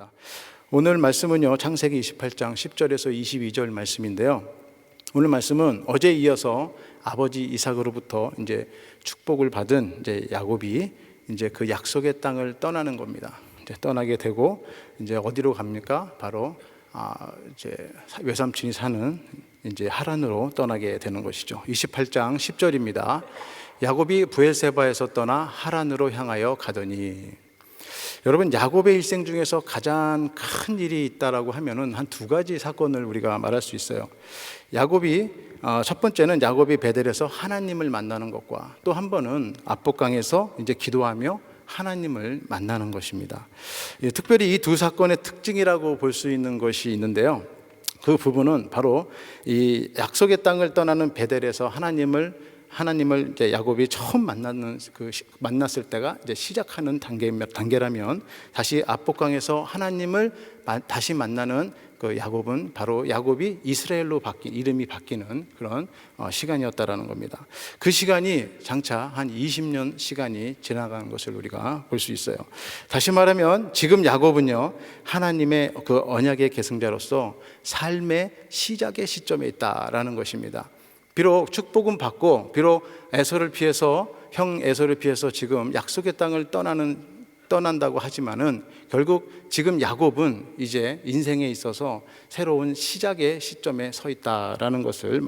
감사합니다. 오늘 말씀은요, 창세기 28장 10절에서 22절 말씀인데요. 오늘 말씀은 어제 이어서 아버지 이삭으로부터 이제 축복을 받은 이제 야곱이 이제 그 약속의 땅을 떠나는 겁니다. 이제 떠나게 되고 이제 어디로 갑니까? 바로 이제 외삼촌이 사는 이제 하란으로 떠나게 되는 것이죠. 28장 10절입니다. 야곱이 브엘세바에서 떠나 하란으로 향하여 가더니. 여러분, 야곱의 일생 중에서 가장 큰 일이 있다라고 하면은 한 두 가지 사건을 우리가 말할 수 있어요. 야곱이 첫 번째는 야곱이 베델에서 하나님을 만나는 것과 또 한 번은 압복강에서 이제 기도하며 하나님을 만나는 것입니다. 특별히 이 두 사건의 특징이라고 볼 수 있는 것이 있는데요. 그 부분은 바로 이 약속의 땅을 떠나는 베델에서 하나님을 이제 야곱이 처음 만났을 때가 이제 시작하는 단계라면, 다시 압복강에서 하나님을 다시 만나는 그 야곱은 바로 야곱이 이스라엘로 이름이 바뀌는 그런 시간이었다라는 겁니다. 그 시간이 장차 한 20년 시간이 지나가는 것을 우리가 볼 수 있어요. 다시 말하면 지금 야곱은요, 하나님의 그 언약의 계승자로서 삶의 시작의 시점에 있다라는 것입니다. 비록 축복은 받고, 비록 형 에서를 피해서 지금 약속의 땅을 떠난다고 하지만은 결국 지금 야곱은 이제 인생에 있어서 새로운 시작의 시점에 서 있다라는 것을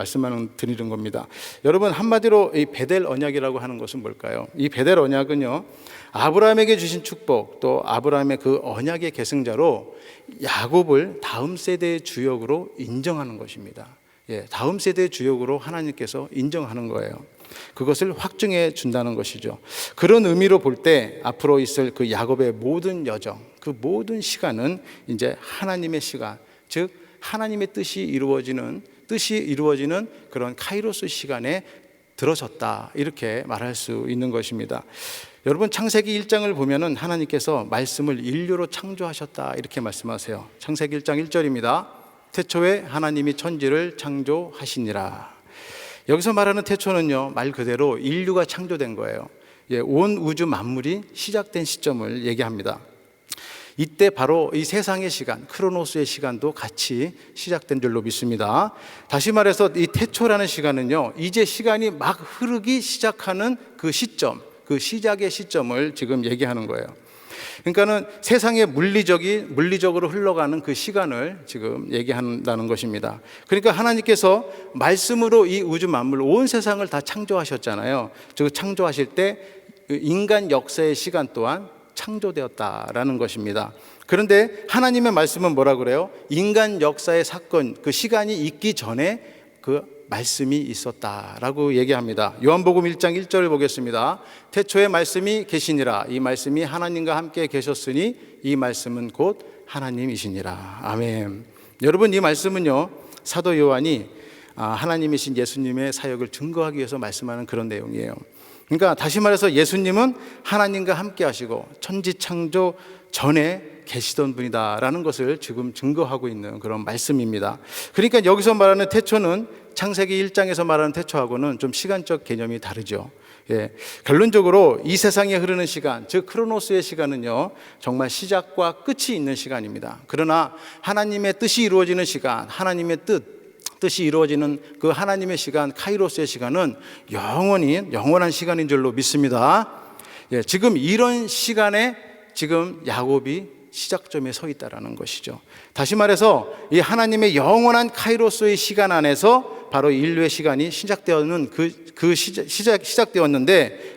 드리는 겁니다. 여러분, 한마디로 이 베델 언약이라고 하는 것은 뭘까요? 이 베델 언약은요, 아브라함에게 주신 축복, 또 아브라함의 그 언약의 계승자로 야곱을 다음 세대의 주역으로 인정하는 것입니다. 다음 세대의 주역으로 하나님께서 인정하는 거예요. 그것을 확증해 준다는 것이죠. 그런 의미로 볼 때 앞으로 있을 그 야곱의 모든 여정, 그 모든 시간은 이제 하나님의 시간, 즉 하나님의 뜻이 이루어지는 그런 카이로스 시간에 들어섰다, 이렇게 말할 수 있는 것입니다. 여러분, 창세기 1장을 보면은 하나님께서 말씀을 인류로 창조하셨다, 이렇게 말씀하세요. 창세기 1장 1절입니다. 태초에 하나님이 천지를 창조하시니라. 여기서 말하는 태초는요, 말 그대로 인류가 창조된 거예요. 온 우주 만물이 시작된 시점을 얘기합니다. 이때 바로 이 세상의 시간, 크로노스의 시간도 같이 시작된 줄로 믿습니다. 다시 말해서 이 태초라는 시간은요, 이제 시간이 막 흐르기 시작하는 그 시점, 그 시작의 시점을 지금 얘기하는 거예요. 그러니까는 세상의 물리적으로 흘러가는 그 시간을 지금 얘기한다는 것입니다. 그러니까 하나님께서 말씀으로 이 우주 만물, 온 세상을 다 창조하셨잖아요. 즉 창조하실 때 인간 역사의 시간 또한 창조되었다라는 것입니다. 그런데 하나님의 말씀은 뭐라 그래요? 인간 역사의 사건, 그 시간이 있기 전에 그 말씀이 있었다라고 얘기합니다. 요한복음 1장 1절을 보겠습니다. 태초에 말씀이 계시니라. 이 말씀이 하나님과 함께 계셨으니 이 말씀은 곧 하나님이시니라. 아멘. 여러분, 이 말씀은요, 사도 요한이 하나님이신 예수님의 사역을 증거하기 위해서 말씀하는 그런 내용이에요. 그러니까 다시 말해서 예수님은 하나님과 함께 하시고 천지 창조 전에 계시던 분이다라는 것을 지금 증거하고 있는 그런 말씀입니다. 그러니까 여기서 말하는 태초는 창세기 1장에서 말하는 태초하고는 좀 시간적 개념이 다르죠. 결론적으로 이 세상에 흐르는 시간, 즉 크로노스의 시간은요, 정말 시작과 끝이 있는 시간입니다. 그러나 하나님의 뜻이 이루어지는 시간, 하나님의 뜻이 이루어지는 그 하나님의 시간, 카이로스의 시간은 영원한 시간인 줄로 믿습니다. 지금 이런 시간에 지금 야곱이 시작점에 서 있다라는 것이죠. 다시 말해서 이 하나님의 영원한 카이로스의 시간 안에서 바로 인류의 시간이 시작되었는데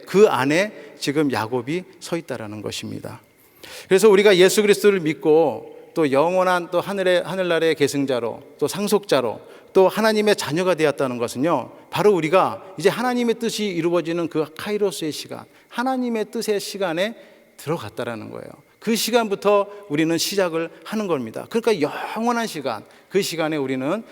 그 안에 지금 야곱이 서 있다라는 것입니다. 그래서 우리가 예수 그리스도를 믿고 또 영원한 또 하늘나라의 계승자로 또 상속자로 또 하나님의 자녀가 되었다는 것은요, 바로 우리가 이제 하나님의 뜻이 이루어지는 그 카이로스의 시간, 하나님의 뜻의 시간에 들어갔다라는 거예요. 그 시간부터 우리는 시작을 하는 겁니다. 그러니까 영원한 시간, 그 시간에 우리는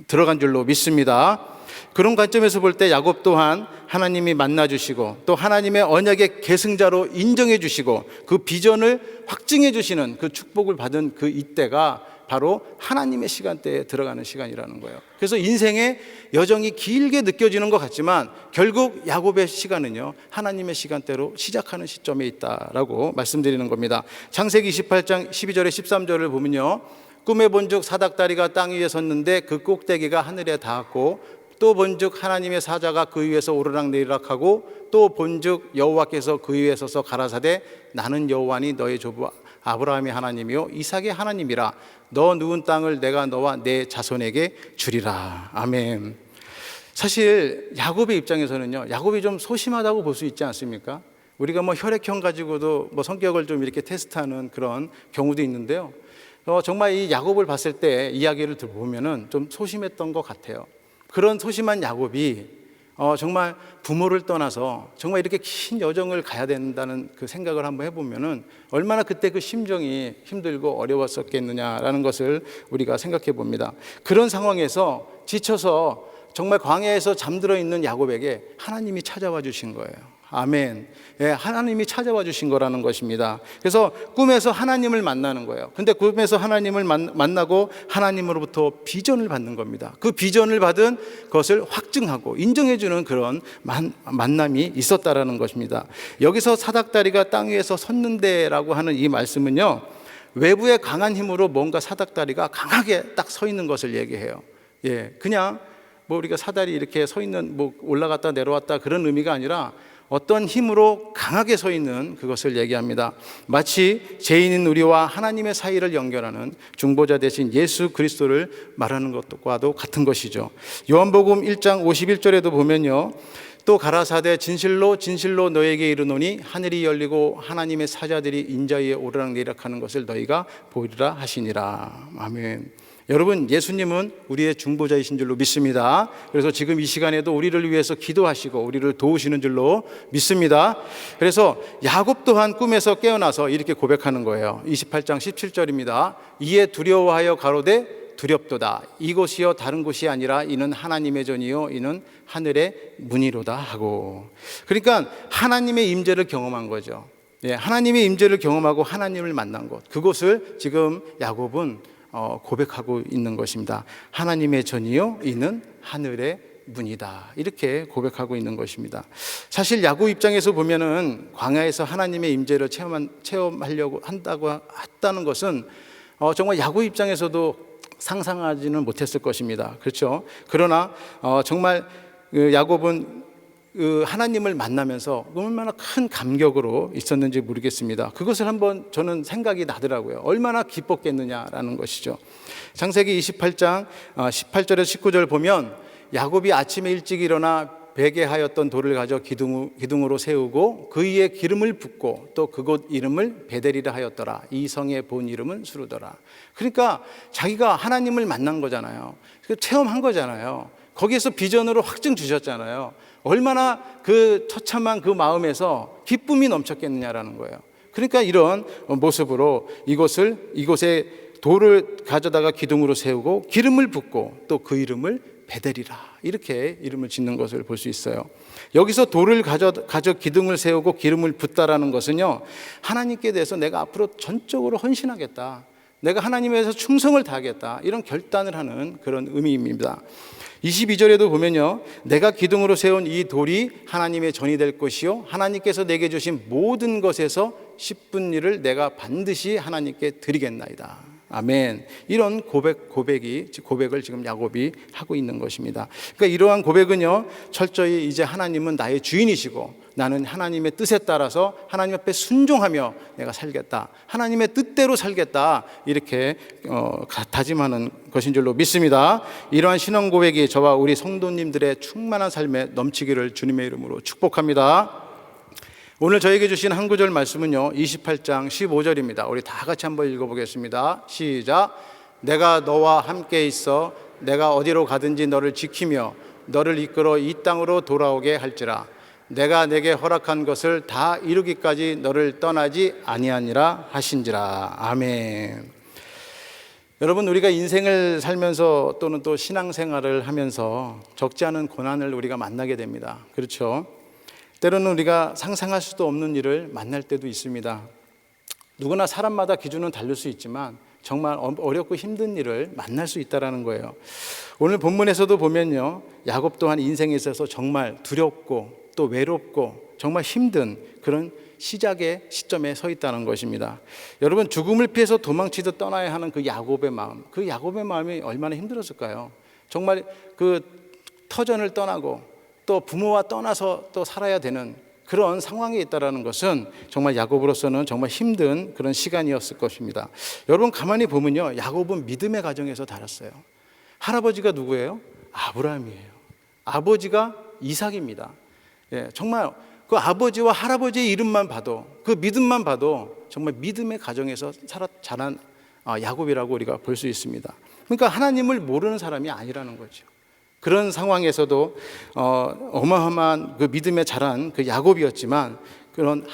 들어간 줄로 믿습니다. 그런 관점에서 볼 때 야곱 또한 하나님이 만나주시고 또 하나님의 언약의 계승자로 인정해 주시고 그 비전을 확증해 주시는 그 축복을 받은 그 이때가 바로 하나님의 시간대에 들어가는 시간이라는 거예요. 그래서 인생의 여정이 길게 느껴지는 것 같지만 결국 야곱의 시간은요, 하나님의 시간대로 시작하는 시점에 있다라고 말씀드리는 겁니다. 창세기 28장 12절에 13절을 보면요, 꿈에 본즉 사닥다리가 땅 위에 섰는데 그 꼭대기가 하늘에 닿았고, 또 본즉 하나님의 사자가 그 위에서 오르락내리락하고, 또 본즉 여호와께서 그 위에 서서 가라사대 나는 여호와니 너의 조부 아브라함의 하나님이요 이삭의 하나님이라. 너 누운 땅을 내가 너와 내 자손에게 주리라. 아멘. 사실 야곱의 입장에서는요, 야곱이 좀 소심하다고 볼 수 있지 않습니까? 우리가 뭐 혈액형 가지고도 뭐 성격을 좀 이렇게 테스트하는 그런 경우도 있는데요, 정말 이 야곱을 봤을 때 이야기를 들어보면은 좀 소심했던 것 같아요. 그런 소심한 야곱이 정말 부모를 떠나서 정말 이렇게 긴 여정을 가야 된다는 그 생각을 한번 해보면은 얼마나 그때 그 심정이 힘들고 어려웠었겠느냐라는 것을 우리가 생각해 봅니다. 그런 상황에서 지쳐서 정말 광야에서 잠들어 있는 야곱에게 하나님이 찾아와 주신 거예요. 아멘. 예, 하나님이 찾아와 주신 거라는 것입니다. 그래서 꿈에서 하나님을 만나는 거예요. 근데 꿈에서 하나님을 만나고 하나님으로부터 비전을 받는 겁니다. 그 비전을 받은 것을 확증하고 인정해 주는 그런 만남이 있었다라는 것입니다. 여기서 사닥다리가 땅 위에서 섰는데라고 하는 이 말씀은요, 외부의 강한 힘으로 뭔가 사닥다리가 강하게 딱 서 있는 것을 얘기해요. 예, 그냥 뭐 우리가 사다리 이렇게 서 있는, 뭐 올라갔다 내려왔다 그런 의미가 아니라 어떤 힘으로 강하게 서 있는 그것을 얘기합니다. 마치 죄인인 우리와 하나님의 사이를 연결하는 중보자 대신 예수 그리스도를 말하는 것과도 같은 것이죠. 요한복음 1장 51절에도 보면요, 또 가라사대 진실로 진실로 너에게 이르노니 하늘이 열리고 하나님의 사자들이 인자 위에 오르락내리락하는 것을 너희가 보리라 하시니라. 아멘. 여러분, 예수님은 우리의 중보자이신 줄로 믿습니다. 그래서 지금 이 시간에도 우리를 위해서 기도하시고 우리를 도우시는 줄로 믿습니다. 그래서 야곱 또한 꿈에서 깨어나서 이렇게 고백하는 거예요. 28장 17절입니다. 이에 두려워하여 가로되 두렵도다. 이곳이요 다른 곳이 아니라 이는 하나님의 전이요 이는 하늘의 문이로다 하고. 그러니까 하나님의 임재를 경험한 거죠. 예, 하나님의 임재를 경험하고 하나님을 만난 곳, 그곳을 지금 야곱은 고백하고 있는 것입니다. 하나님의 전이요 이는 하늘의 문이다, 이렇게 고백하고 있는 것입니다. 사실 야곱 입장에서 보면은 광야에서 하나님의 임재를 체험하려고 했다는 것은 정말 야곱 입장에서도 상상하지는 못했을 것입니다. 그렇죠? 그러나 정말 야곱은 하나님을 만나면서 얼마나 큰 감격으로 있었는지 모르겠습니다. 그것을 한번 저는 생각이 나더라고요. 얼마나 기뻤겠느냐라는 것이죠. 창세기 28장 18절에서 19절 보면 야곱이 아침에 일찍 일어나 베개하였던 돌을 가져 기둥으로 세우고 그 위에 기름을 붓고 또 그곳 이름을 베델이라 하였더라. 이 성의 본 이름은 수르더라. 그러니까 자기가 하나님을 만난 거잖아요. 체험한 거잖아요. 거기에서 비전으로 확증 주셨잖아요. 얼마나 그 처참한 그 마음에서 기쁨이 넘쳤겠느냐라는 거예요. 그러니까 이런 모습으로 이곳에 돌을 가져다가 기둥으로 세우고 기름을 붓고 또 그 이름을 베델이라, 이렇게 이름을 짓는 것을 볼 수 있어요. 여기서 돌을 가져 기둥을 세우고 기름을 붓다라는 것은요, 하나님께 대해서 내가 앞으로 전적으로 헌신하겠다, 내가 하나님에 대해서 충성을 다하겠다, 이런 결단을 하는 그런 의미입니다. 22절에도 보면요, 내가 기둥으로 세운 이 돌이 하나님의 전이 될 것이요 하나님께서 내게 주신 모든 것에서 10분 일을 내가 반드시 하나님께 드리겠나이다. 아멘. 이런 고백을 지금 야곱이 하고 있는 것입니다. 그러니까 이러한 고백은요, 철저히 이제 하나님은 나의 주인이시고 나는 하나님의 뜻에 따라서 하나님 앞에 순종하며 내가 살겠다, 하나님의 뜻대로 살겠다, 이렇게 다짐하는 것인 줄로 믿습니다. 이러한 신앙 고백이 저와 우리 성도님들의 충만한 삶에 넘치기를 주님의 이름으로 축복합니다. 오늘 저에게 주신 한 구절 말씀은요, 28장 15절입니다. 우리 다 같이 한번 읽어보겠습니다. 시작. 내가 너와 함께 있어 내가 어디로 가든지 너를 지키며 너를 이끌어 이 땅으로 돌아오게 할지라. 내가 내게 허락한 것을 다 이루기까지 너를 떠나지 아니하니라 하신지라. 아멘. 여러분, 우리가 인생을 살면서 또는 또 신앙생활을 하면서 적지 않은 고난을 우리가 만나게 됩니다. 그렇죠? 때로는 우리가 상상할 수도 없는 일을 만날 때도 있습니다. 누구나 사람마다 기준은 다를 수 있지만 정말 어렵고 힘든 일을 만날 수 있다는 거예요. 오늘 본문에서도 보면요, 야곱 또한 인생에 있어서 정말 두렵고 또 외롭고 정말 힘든 그런 시작의 시점에 서 있다는 것입니다. 여러분, 죽음을 피해서 도망치듯 떠나야 하는 그 야곱의 마음, 그 야곱의 마음이 얼마나 힘들었을까요? 정말 그 터전을 떠나고 또 부모와 떠나서 또 살아야 되는 그런 상황에 있다는 것은 정말 야곱으로서는 정말 힘든 그런 시간이었을 것입니다. 여러분, 가만히 보면요, 야곱은 믿음의 가정에서 자랐어요. 할아버지가 누구예요? 아브라함이에요. 아버지가 이삭입니다. 예, 정말 그 아버지와 할아버지의 이름만 봐도, 그 믿음만 봐도 정말 믿음의 가정에서 자란 야곱이라고 우리가 볼 수 있습니다. 그러니까 하나님을 모르는 사람이 아니라는 거죠. 그런 상황에서도 어마어마한 그 믿음에 자란 그 야곱이었지만, 그런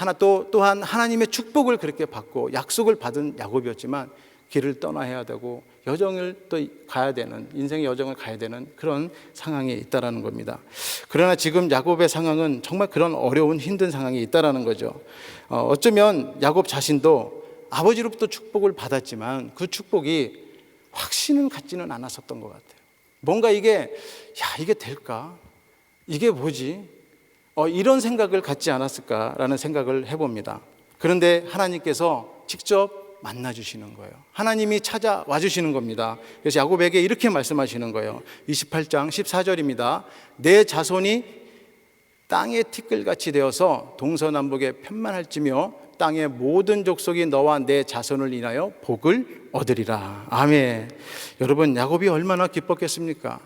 또한 하나님의 축복을 그렇게 받고 약속을 받은 야곱이었지만 길을 떠나야 되고 여정을 또 가야 되는, 인생의 여정을 가야 되는 그런 상황에 있다라는 겁니다. 그러나 지금 야곱의 상황은 정말 그런 어려운 힘든 상황에 있다라는 거죠. 어쩌면 야곱 자신도 아버지로부터 축복을 받았지만 그 축복이 확신은 갖지는 않았었던 것 같아요. 뭔가 이게 될까? 이게 뭐지? 이런 생각을 갖지 않았을까라는 생각을 해봅니다. 그런데 하나님께서 직접 만나주시는 거예요. 하나님이 찾아와 주시는 겁니다. 그래서 야곱에게 이렇게 말씀하시는 거예요. 28장 14절입니다. 내 자손이 땅의 티끌같이 되어서 동서남북에 편만할지며 땅의 모든 족속이 너와 내 자손을 인하여 복을 얻으리라. 아멘. 여러분, 야곱이 얼마나 기뻤겠습니까?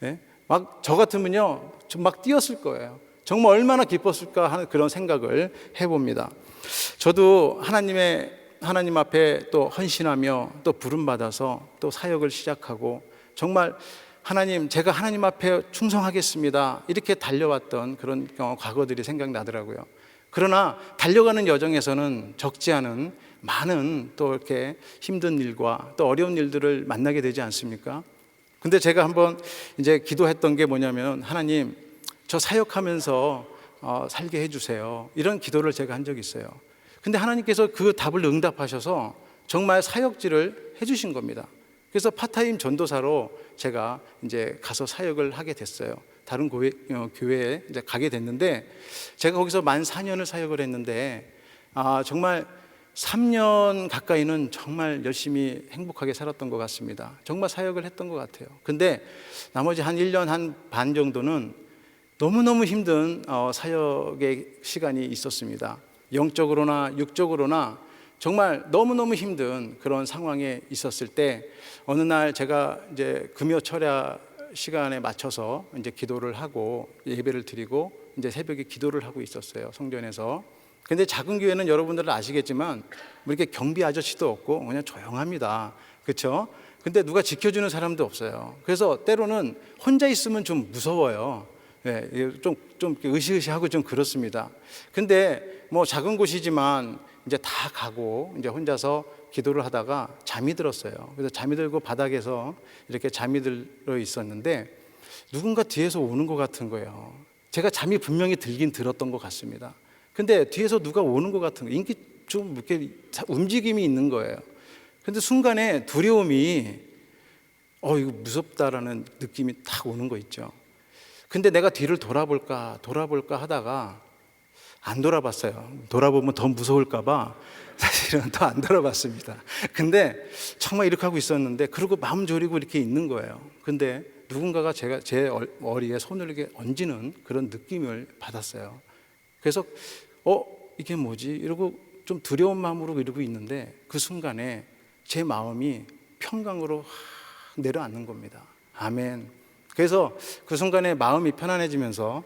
예? 막 저 같으면요, 막 뛰었을 거예요. 정말 얼마나 기뻤을까 하는 그런 생각을 해봅니다. 저도 하나님 앞에 또 헌신하며 또 부름받아서 또 사역을 시작하고, 정말 제가 하나님 앞에 충성하겠습니다, 이렇게 달려왔던 그런 과거들이 생각나더라고요. 그러나 달려가는 여정에서는 적지 않은 많은 또 이렇게 힘든 일과 또 어려운 일들을 만나게 되지 않습니까? 근데 제가 한번 이제 기도했던 게 뭐냐면, 하나님, 저 사역하면서 살게 해주세요, 이런 기도를 제가 한 적이 있어요. 근데 하나님께서 그 답을 응답하셔서 정말 사역지를 해주신 겁니다. 그래서 파타임 전도사로 제가 이제 가서 사역을 하게 됐어요. 다른 교회에 이제 가게 됐는데, 제가 거기서 만 4년을 사역을 했는데, 정말 3년 가까이는 정말 열심히 행복하게 살았던 것 같습니다. 정말 사역을 했던 것 같아요. 근데 나머지 한 1년 한 반 정도는 너무너무 힘든 사역의 시간이 있었습니다. 영적으로나 육적으로나 정말 너무너무 힘든 그런 상황에 있었을 때, 어느 날 제가 이제 금요 철야 시간에 맞춰서 이제 기도를 하고 예배를 드리고 이제 새벽에 기도를 하고 있었어요, 성전에서. 근데 작은 교회는 여러분들은 아시겠지만 뭐 이렇게 경비 아저씨도 없고 그냥 조용합니다. 그렇죠? 근데 누가 지켜주는 사람도 없어요. 그래서 때로는 혼자 있으면 좀 무서워요. 네, 좀 으시으시하고 좀 그렇습니다. 근데 뭐 작은 곳이지만 이제 다 가고 이제 혼자서 기도를 하다가 잠이 들었어요. 그래서 잠이 들고 바닥에서 이렇게 잠이 들어 있었는데 누군가 뒤에서 오는 것 같은 거예요. 제가 잠이 분명히 들긴 들었던 것 같습니다. 근데 뒤에서 누가 오는 것 같은 거예요. 인기 좀 이렇게 움직임이 있는 거예요. 근데 순간에 두려움이 이거 무섭다라는 느낌이 딱 오는 거 있죠. 근데 내가 뒤를 돌아볼까 하다가 안 돌아봤어요. 돌아보면 더 무서울까 봐 사실은 더 안 돌아봤습니다. 근데 정말 이렇게 하고 있었는데, 그러고 마음 졸이고 이렇게 있는 거예요. 근데 누군가가 제 머리에 손을 이렇게 얹는 그런 느낌을 받았어요. 그래서 이게 뭐지? 이러고 좀 두려운 마음으로 이러고 있는데, 그 순간에 제 마음이 평강으로 내려앉는 겁니다. 아멘. 그래서 그 순간에 마음이 편안해지면서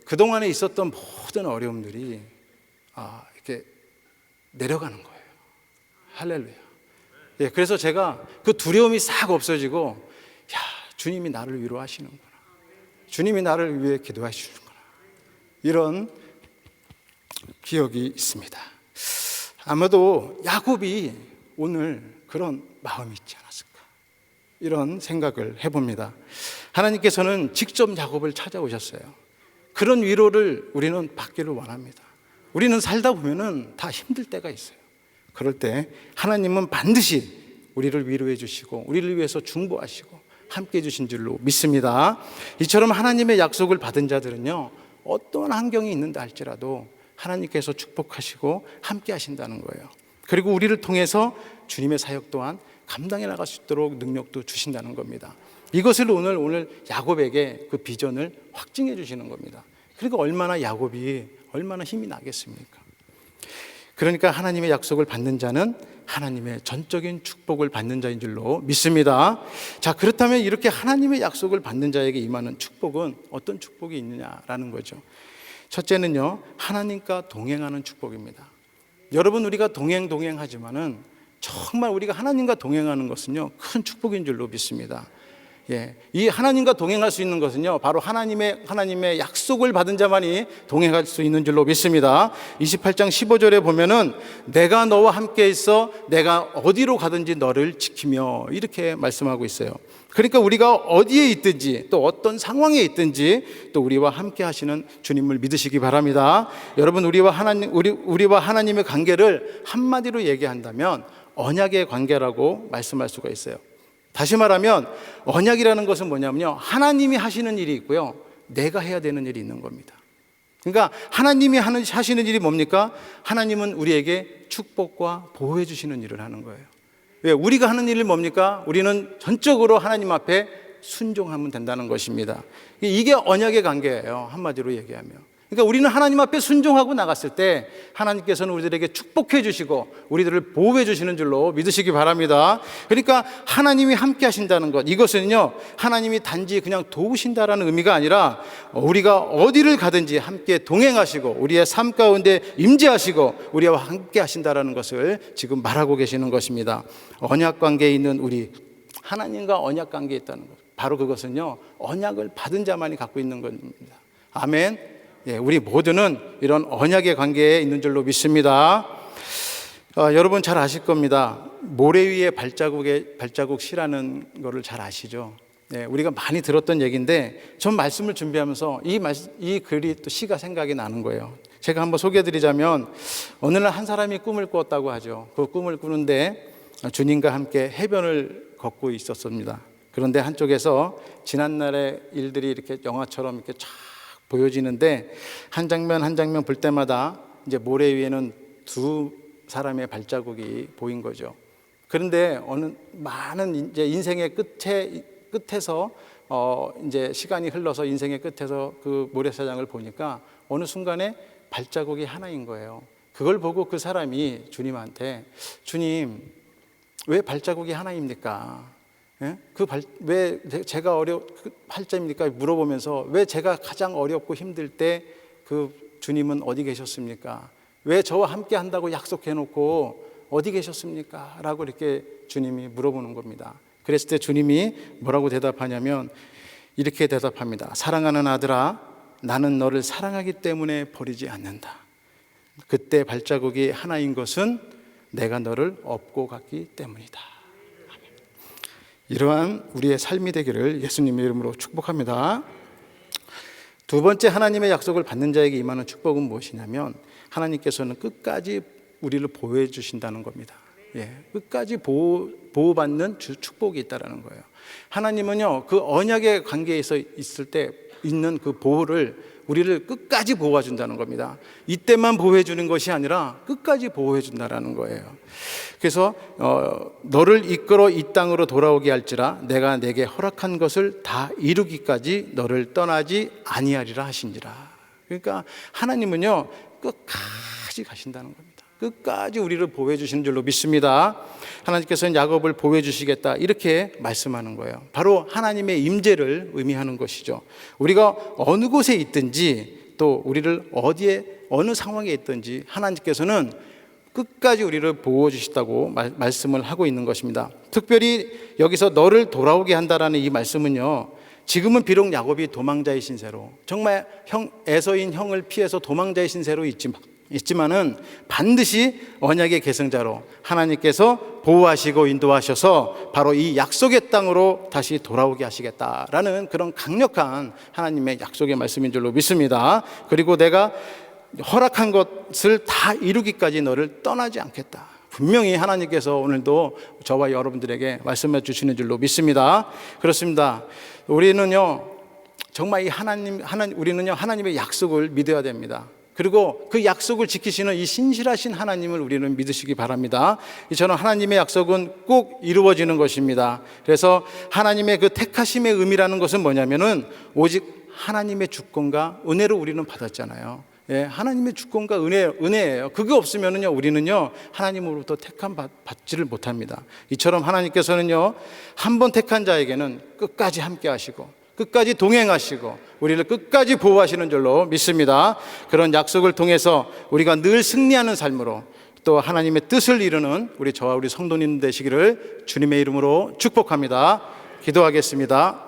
그동안에 있었던 모든 어려움들이 이렇게 내려가는 거예요. 할렐루야. 예, 그래서 제가 그 두려움이 싹 없어지고, 주님이 나를 위로하시는구나, 주님이 나를 위해 기도하시는구나, 이런 기억이 있습니다. 아마도 야곱이 오늘 그런 마음이 있지 않았을까, 이런 생각을 해봅니다. 하나님께서는 직접 야곱을 찾아오셨어요. 그런 위로를 우리는 받기를 원합니다. 우리는 살다 보면은 다 힘들 때가 있어요. 그럴 때 하나님은 반드시 우리를 위로해 주시고 우리를 위해서 중보하시고 함께 해 주신 줄로 믿습니다. 이처럼 하나님의 약속을 받은 자들은요, 어떤 환경이 있는다 할지라도 하나님께서 축복하시고 함께 하신다는 거예요. 그리고 우리를 통해서 주님의 사역 또한 감당해 나갈 수 있도록 능력도 주신다는 겁니다. 이것을 오늘 야곱에게 그 비전을 확증해 주시는 겁니다. 그러니까 얼마나 야곱이 얼마나 힘이 나겠습니까? 그러니까 하나님의 약속을 받는 자는 하나님의 전적인 축복을 받는 자인 줄로 믿습니다. 자, 그렇다면 이렇게 하나님의 약속을 받는 자에게 임하는 축복은 어떤 축복이 있느냐라는 거죠. 첫째는요, 하나님과 동행하는 축복입니다. 여러분, 우리가 동행하지만은 정말 우리가 하나님과 동행하는 것은요, 큰 축복인 줄로 믿습니다. 이 하나님과 동행할 수 있는 것은요, 바로 하나님의 약속을 받은 자만이 동행할 수 있는 줄로 믿습니다. 28장 15절에 보면은 내가 너와 함께 있어 내가 어디로 가든지 너를 지키며, 이렇게 말씀하고 있어요. 그러니까 우리가 어디에 있든지 또 어떤 상황에 있든지 또 우리와 함께 하시는 주님을 믿으시기 바랍니다. 여러분, 우리와 하나님의 관계를 한마디로 얘기한다면 언약의 관계라고 말씀할 수가 있어요. 다시 말하면 언약이라는 것은 뭐냐면요, 하나님이 하시는 일이 있고요, 내가 해야 되는 일이 있는 겁니다. 그러니까 하나님이 하시는 일이 뭡니까? 하나님은 우리에게 축복과 보호해 주시는 일을 하는 거예요. 왜? 우리가 하는 일은 뭡니까? 우리는 전적으로 하나님 앞에 순종하면 된다는 것입니다. 이게 언약의 관계예요, 한마디로 얘기하면. 그러니까 우리는 하나님 앞에 순종하고 나갔을 때 하나님께서는 우리들에게 축복해 주시고 우리들을 보호해 주시는 줄로 믿으시기 바랍니다. 그러니까 하나님이 함께 하신다는 것, 이것은요, 하나님이 단지 그냥 도우신다라는 의미가 아니라 우리가 어디를 가든지 함께 동행하시고 우리의 삶 가운데 임재하시고 우리와 함께 하신다라는 것을 지금 말하고 계시는 것입니다. 언약 관계에 있는 우리, 하나님과 언약 관계에 있다는 것, 바로 그것은요, 언약을 받은 자만이 갖고 있는 겁니다. 아멘. 우리 모두는 이런 언약의 관계에 있는 줄로 믿습니다. 여러분 잘 아실 겁니다. 모래 위에 발자국 시라는 거를 잘 아시죠? 우리가 많이 들었던 얘기인데 전 말씀을 준비하면서 이 글이 또 시가 생각이 나는 거예요. 제가 한번 소개해드리자면, 어느 날 한 사람이 꿈을 꾸었다고 하죠. 그 꿈을 꾸는데 주님과 함께 해변을 걷고 있었습니다. 그런데 한쪽에서 지난날의 일들이 이렇게 영화처럼 이렇게 쫙 보여지는데 한 장면 한 장면 볼 때마다 이제 모래 위에는 두 사람의 발자국이 보인 거죠. 그런데 많은 이제 인생의 끝에서 이제 시간이 흘러서 인생의 끝에서 그 모래사장을 보니까 어느 순간에 발자국이 하나인 거예요. 그걸 보고 그 사람이 주님한테, 주님, 왜 발자국이 하나입니까? 왜 제가 팔자입니까? 물어보면서 왜 제가 가장 어렵고 힘들 때 그 주님은 어디 계셨습니까? 왜 저와 함께 한다고 약속해 놓고 어디 계셨습니까? 라고 이렇게 주님이 물어보는 겁니다. 그랬을 때 주님이 뭐라고 대답하냐면 이렇게 대답합니다. 사랑하는 아들아, 나는 너를 사랑하기 때문에 버리지 않는다. 그때 발자국이 하나인 것은 내가 너를 업고 갔기 때문이다. 이러한 우리의 삶이 되기를 예수님의 이름으로 축복합니다. 두 번째, 하나님의 약속을 받는 자에게 임하는 축복은 무엇이냐면 하나님께서는 끝까지 우리를 보호해 주신다는 겁니다. 끝까지 보호받는 축복이 있다는 거예요. 하나님은요, 그 언약의 관계에서 있을 때 있는 그 보호를, 우리를 끝까지 보호해 준다는 겁니다. 이때만 보호해 주는 것이 아니라 끝까지 보호해 준다는 거예요. 그래서 너를 이끌어 이 땅으로 돌아오게 할지라 내가 내게 허락한 것을 다 이루기까지 너를 떠나지 아니하리라 하신지라. 그러니까 하나님은요, 끝까지 가신다는 겁니다. 끝까지 우리를 보호해 주시는 줄로 믿습니다. 하나님께서는 야곱을 보호해 주시겠다, 이렇게 말씀하는 거예요. 바로 하나님의 임재를 의미하는 것이죠. 우리가 어느 곳에 있든지 또 우리를 어느 상황에 있든지 하나님께서는 끝까지 우리를 보호해 주시다고 말씀을 하고 있는 것입니다. 특별히 여기서 너를 돌아오게 한다라는 이 말씀은요, 지금은 비록 야곱이 도망자의 신세로, 정말 에서인 형을 피해서 도망자의 신세로 있지만은 반드시 언약의 계승자로 하나님께서 보호하시고 인도하셔서 바로 이 약속의 땅으로 다시 돌아오게 하시겠다라는 그런 강력한 하나님의 약속의 말씀인 줄로 믿습니다. 그리고 내가 허락한 것을 다 이루기까지 너를 떠나지 않겠다. 분명히 하나님께서 오늘도 저와 여러분들에게 말씀해 주시는 줄로 믿습니다. 그렇습니다. 우리는요, 정말 우리는요, 하나님의 약속을 믿어야 됩니다. 그리고 그 약속을 지키시는 이 신실하신 하나님을 우리는 믿으시기 바랍니다. 이처럼 하나님의 약속은 꼭 이루어지는 것입니다. 그래서 하나님의 그 택하심의 의미라는 것은 뭐냐면은 오직 하나님의 주권과 은혜로 우리는 받았잖아요. 예, 하나님의 주권과 은혜예요. 그게 없으면은요, 우리는요, 하나님으로부터 택함 받지를 못합니다. 이처럼 하나님께서는요, 한 번 택한 자에게는 끝까지 함께 하시고, 끝까지 동행하시고, 우리를 끝까지 보호하시는 줄로 믿습니다. 그런 약속을 통해서 우리가 늘 승리하는 삶으로 또 하나님의 뜻을 이루는 저와 우리 성도님 되시기를 주님의 이름으로 축복합니다. 기도하겠습니다.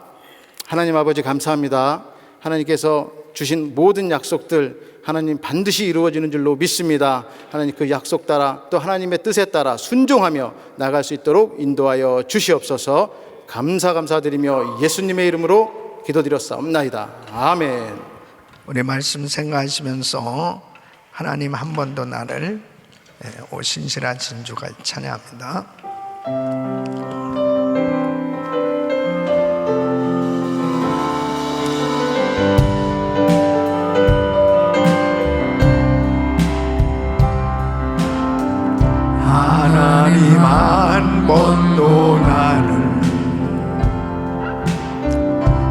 하나님 아버지 감사합니다. 하나님께서 주신 모든 약속들 하나님 반드시 이루어지는 줄로 믿습니다. 하나님 그 약속 따라 또 하나님의 뜻에 따라 순종하며 나갈 수 있도록 인도하여 주시옵소서. 감사드리며 예수님의 이름으로 기도드렸사옵나이다. 아멘. 우리 말씀 생각하시면서 하나님 한 번 더 나를 오 신실하신 주가 찬양합니다. 하나님 한 번도 나를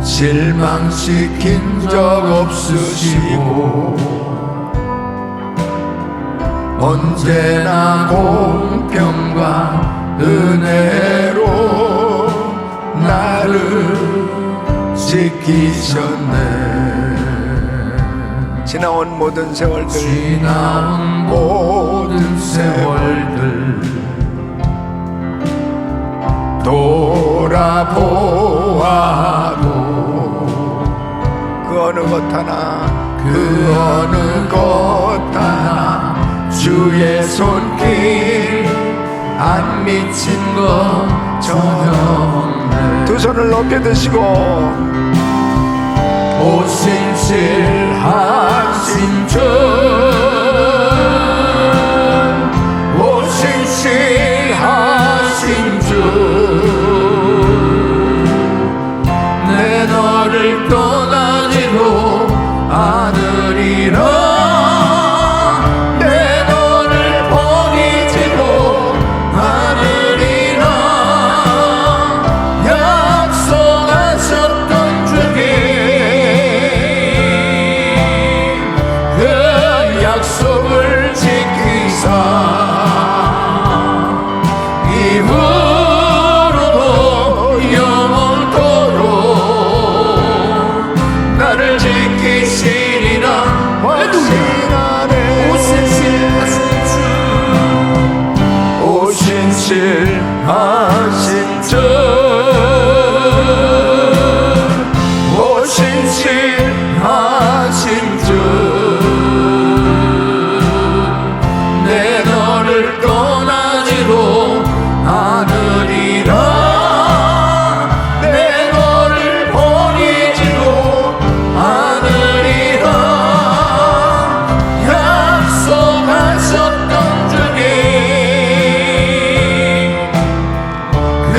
실망시킨 적 없으시고 언제나 공평과 은혜로 나를 지키셨네. 지나온 모든 세월들 돌아보아도 그 어느 것 하나 주의 손길 안 미친 것 전혀 없네. 두 손을 높이 드시고 오 신실하신 주, 오 신실하신 주, 내 너를 떠나지도 않으리라. 내 너를 버리지도 않으리라. 약속하셨던 주님, 그 약속을 지키사 이후로도 영원토록 나를 지키시리라. 확신하네. 오 신실하신 주, 오 신실하신 주, 내 너를 떠나지도 않으리라. 내 너를 버리지도 않으리라. 약속하셨던 주님, 그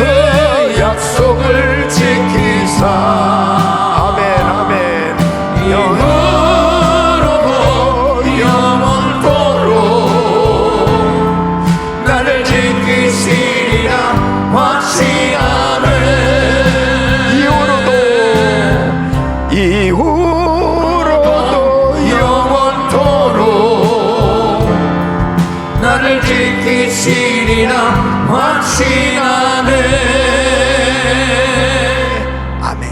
약속을 지키사 아멘 아멘 영원토록 영원토록 나를 지키시리라. 확신하네. 이후로도 영원토록 나를 지키시리라. 확신하네. 아멘.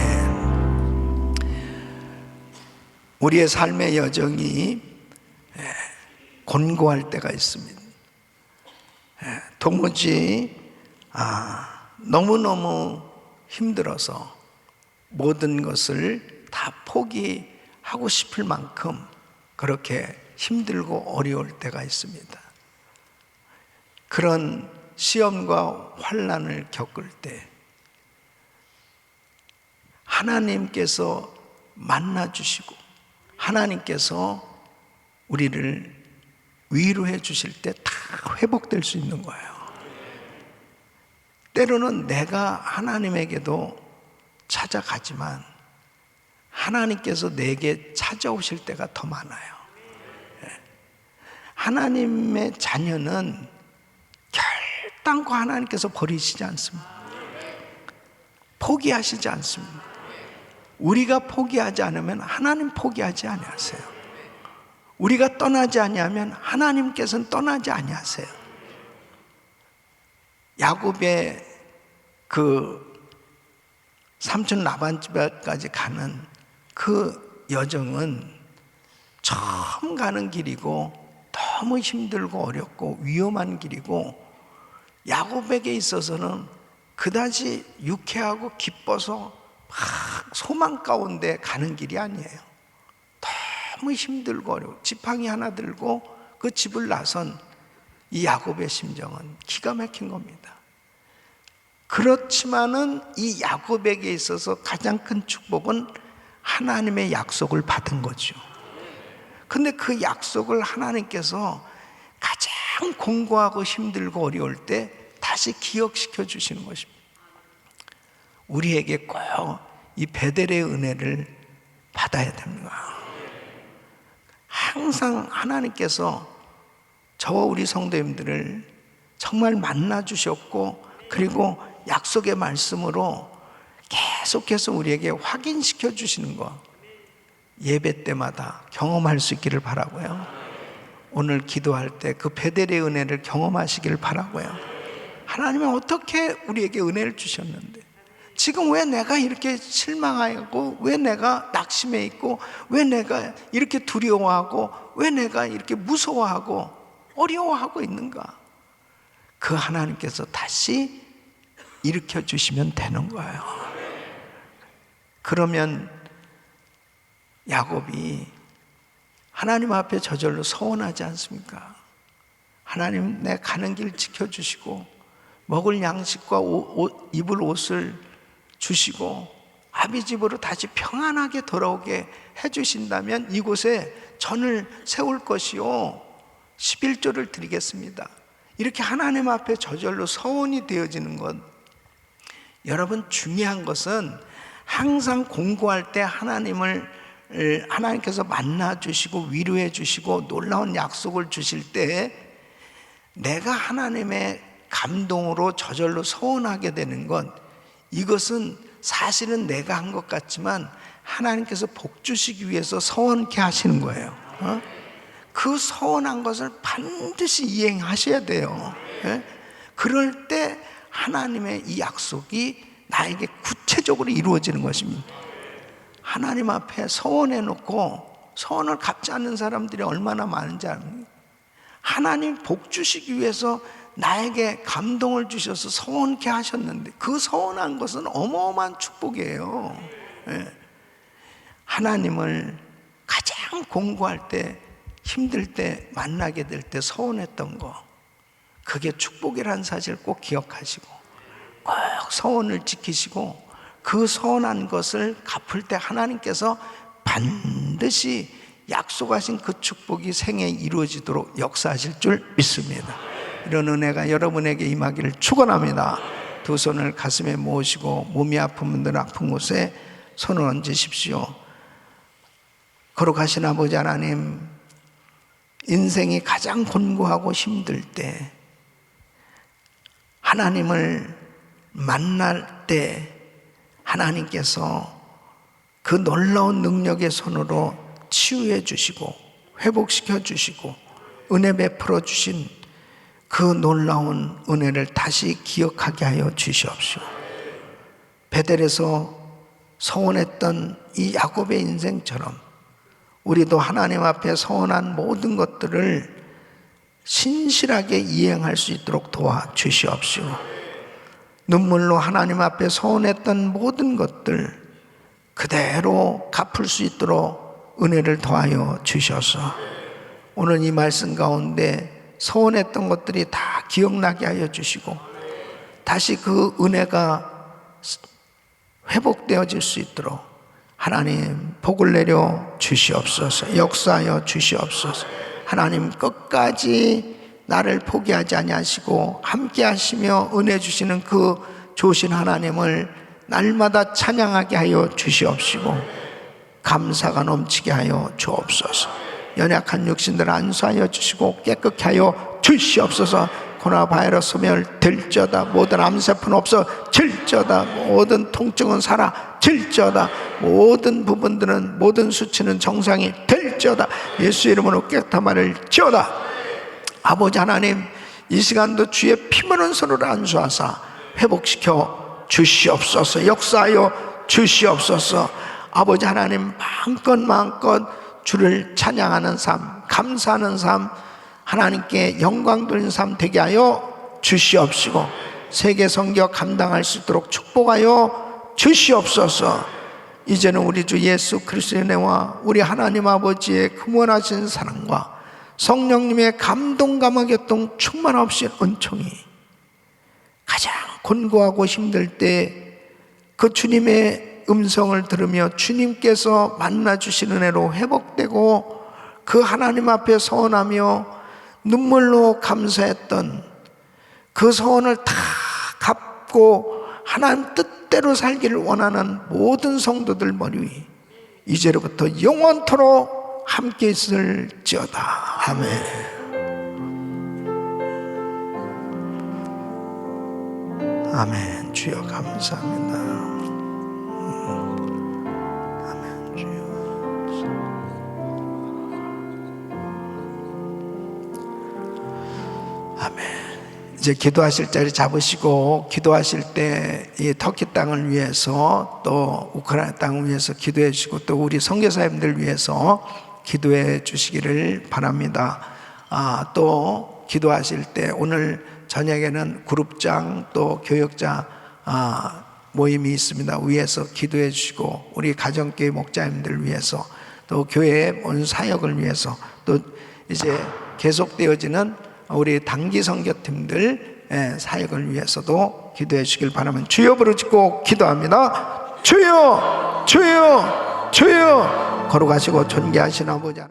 우리의 삶의 여정이 곤고할 때가 있습니다. 도무지 너무너무 힘들어서 모든 것을 다 포기하고 싶을 만큼 그렇게 힘들고 어려울 때가 있습니다. 그런 시험과 환난을 겪을 때 하나님께서 만나주시고 하나님께서 우리를 위로해 주실 때 다 회복될 수 있는 거예요. 때로는 내가 하나님에게도 찾아가지만 하나님께서 내게 찾아오실 때가 더 많아요. 하나님의 자녀는 결단코 하나님께서 버리시지 않습니다. 포기하시지 않습니다. 우리가 포기하지 않으면 하나님 포기하지 아니하세요. 우리가 떠나지 아니하면 하나님께서는 떠나지 아니하세요. 야곱의 그 삼촌 라반 집까지 가는 그 여정은 처음 가는 길이고 너무 힘들고 어렵고 위험한 길이고 야곱에게 있어서는 그다지 유쾌하고 기뻐서 막 소망 가운데 가는 길이 아니에요. 너무 힘들고 어려워. 지팡이 하나 들고 그 집을 나선 이 야곱의 심정은 기가 막힌 겁니다. 그렇지만은 이 야곱에게 있어서 가장 큰 축복은 하나님의 약속을 받은 거죠. 근데 그 약속을 하나님께서 가장 공고하고 힘들고 어려울 때 다시 기억시켜 주시는 것입니다. 우리에게 꼭 이 베델의 은혜를 받아야 됩니다. 항상 하나님께서 저와 우리 성도님들을 정말 만나 주셨고 그리고 약속의 말씀으로 계속해서 우리에게 확인시켜 주시는 것 예배 때마다 경험할 수 있기를 바라고요. 오늘 기도할 때 그 베델의 은혜를 경험하시기를 바라고요. 하나님은 어떻게 우리에게 은혜를 주셨는데 지금 왜 내가 이렇게 실망하고 왜 내가 낙심해 있고 왜 내가 이렇게 두려워하고 왜 내가 이렇게 무서워하고 어려워하고 있는가? 그 하나님께서 다시 일으켜 주시면 되는 거예요. 그러면 야곱이 하나님 앞에 저절로 서원하지 않습니까? 하나님 내 가는 길 지켜주시고 먹을 양식과 입을 옷을 주시고 아비 집으로 다시 평안하게 돌아오게 해주신다면 이곳에 전을 세울 것이요 11조를 드리겠습니다. 이렇게 하나님 앞에 저절로 서원이 되어지는 것, 여러분 중요한 것은 항상 공고할 때 하나님께서 만나 주시고 위로해 주시고 놀라운 약속을 주실 때 내가 하나님의 감동으로 저절로 서원하게 되는 것, 이것은 사실은 내가 한 것 같지만 하나님께서 복 주시기 위해서 서원케 하시는 거예요. 그 서원한 것을 반드시 이행하셔야 돼요. 그럴 때 하나님의 이 약속이 나에게 구체적으로 이루어지는 것입니다. 하나님 앞에 서원해 놓고 서원을 갚지 않는 사람들이 얼마나 많은지 압니까? 하나님 복 주시기 위해서 나에게 감동을 주셔서 서원케 하셨는데 그 서원한 것은 어마어마한 축복이에요. 하나님을 가장 공고할 때 힘들 때 만나게 될 때 서원했던 거, 그게 축복이라는 사실 꼭 기억하시고 꼭 서원을 지키시고 그 서원한 것을 갚을 때 하나님께서 반드시 약속하신 그 축복이 생에 이루어지도록 역사하실 줄 믿습니다. 이런 은혜가 여러분에게 임하기를 축원합니다. 두 손을 가슴에 모으시고 몸이 아픈 분들은 아픈 곳에 손을 얹으십시오. 거룩하신 아버지 하나님, 인생이 가장 곤고하고 힘들 때 하나님을 만날 때 하나님께서 그 놀라운 능력의 손으로 치유해 주시고 회복시켜 주시고 은혜 베풀어 주신 그 놀라운 은혜를 다시 기억하게 하여 주시옵시오. 베델에서 서원했던 이 야곱의 인생처럼 우리도 하나님 앞에 서원한 모든 것들을 신실하게 이행할 수 있도록 도와주시옵시오. 눈물로 하나님 앞에 서원했던 모든 것들 그대로 갚을 수 있도록 은혜를 더하여 주셔서 오늘 이 말씀 가운데 서원했던 것들이 다 기억나게 하여 주시고 다시 그 은혜가 회복되어질 수 있도록 하나님 복을 내려 주시옵소서. 역사하여 주시옵소서. 하나님 끝까지 나를 포기하지 아니하시고 함께 하시며 은혜 주시는 그 좋으신 하나님을 날마다 찬양하게 하여 주시옵시고 감사가 넘치게 하여 주옵소서. 연약한 육신들 안수하여 주시고 깨끗게 하여 주시옵소서. 코로나 바이러스 소멸될지어다. 모든 암세포는 없어질지어다. 모든 통증은 사라질지어다. 모든 부분들은, 모든 수치는 정상이 될지어다. 예수 이름으로 깨끗함을 지어다. 아버지 하나님, 이 시간도 주의 피머는 손으로 안수하사 회복시켜 주시옵소서. 역사하여 주시옵소서. 아버지 하나님, 마음껏 주를 찬양하는 삶, 감사하는 삶, 하나님께 영광 돌리는 삶 되게 하여 주시옵시고 세계 선교 감당할 수 있도록 축복하여 주시옵소서. 이제는 우리 주 예수 그리스도의 은혜와 우리 하나님 아버지의 근원하신 사랑과 성령님의 감동감화 교통 충만하신 은총이 가장 곤고하고 힘들 때 그 주님의 음성을 들으며 주님께서 만나주신 은혜로 회복되고 그 하나님 앞에 서원하며 눈물로 감사했던 그 서원을 다 갚고 하나님 뜻대로 살기를 원하는 모든 성도들 머리 위 이제로부터 영원토록 함께 있을지어다. 아멘. 아멘. 주여 감사합니다. 아멘. 주여. 아멘. 이제 기도하실 자리 잡으시고 기도하실 때 이 터키 땅을 위해서 또 우크라이나 땅을 위해서 기도해 주시고 또 우리 선교사님들 위해서 기도해 주시기를 바랍니다. 또 기도하실 때 오늘 저녁에는 그룹장 또 교역자 모임이 있습니다. 위해서 기도해 주시고 우리 가정교회 목자님들 위해서 또 교회의 온 사역을 위해서 또 이제 계속되어지는 우리 단기 선교팀들 사역을 위해서도 기도해 주시길 바라면 주여 부르짖고 기도합니다. 주여 주여 주여. 걸어가시고 존귀하신 아버지 하나님,